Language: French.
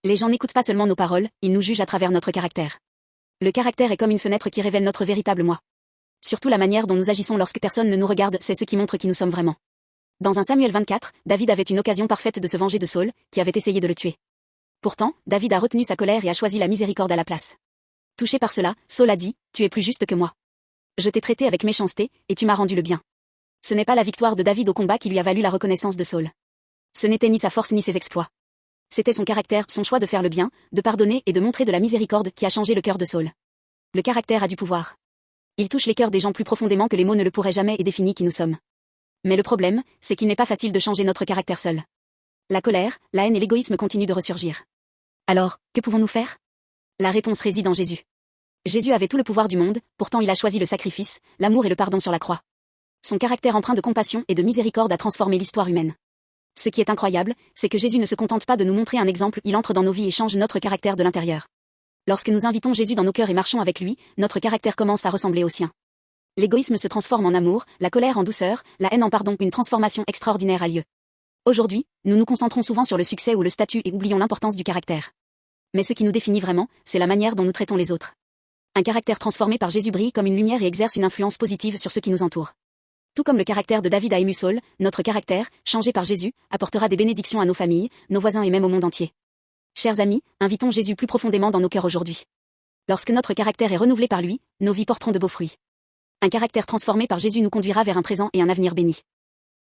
Les gens n'écoutent pas seulement nos paroles, ils nous jugent à travers notre caractère. Le caractère est comme une fenêtre qui révèle notre véritable moi. Surtout la manière dont nous agissons lorsque personne ne nous regarde, c'est ce qui montre qui nous sommes vraiment. Dans 1 Samuel 24, David avait une occasion parfaite de se venger de Saul, qui avait essayé de le tuer. Pourtant, David a retenu sa colère et a choisi la miséricorde à la place. Touché par cela, Saul a dit, « Tu es plus juste que moi. Je t'ai traité avec méchanceté, et tu m'as rendu le bien. » Ce n'est pas la victoire de David au combat qui lui a valu la reconnaissance de Saul. Ce n'était ni sa force ni ses exploits. C'était son caractère, son choix de faire le bien, de pardonner et de montrer de la miséricorde qui a changé le cœur de Saul. Le caractère a du pouvoir. Il touche les cœurs des gens plus profondément que les mots ne le pourraient jamais et définit qui nous sommes. Mais le problème, c'est qu'il n'est pas facile de changer notre caractère seul. La colère, la haine et l'égoïsme continuent de ressurgir. Alors, que pouvons-nous faire? La réponse réside en Jésus. Jésus avait tout le pouvoir du monde, pourtant il a choisi le sacrifice, l'amour et le pardon sur la croix. Son caractère empreint de compassion et de miséricorde a transformé l'histoire humaine. Ce qui est incroyable, c'est que Jésus ne se contente pas de nous montrer un exemple, il entre dans nos vies et change notre caractère de l'intérieur. Lorsque nous invitons Jésus dans nos cœurs et marchons avec lui, notre caractère commence à ressembler au sien. L'égoïsme se transforme en amour, la colère en douceur, la haine en pardon, une transformation extraordinaire a lieu. Aujourd'hui, nous nous concentrons souvent sur le succès ou le statut et oublions l'importance du caractère. Mais ce qui nous définit vraiment, c'est la manière dont nous traitons les autres. Un caractère transformé par Jésus brille comme une lumière et exerce une influence positive sur ceux qui nous entourent. Tout comme le caractère de David a ému Saul, notre caractère, changé par Jésus, apportera des bénédictions à nos familles, nos voisins et même au monde entier. Chers amis, invitons Jésus plus profondément dans nos cœurs aujourd'hui. Lorsque notre caractère est renouvelé par lui, nos vies porteront de beaux fruits. Un caractère transformé par Jésus nous conduira vers un présent et un avenir béni.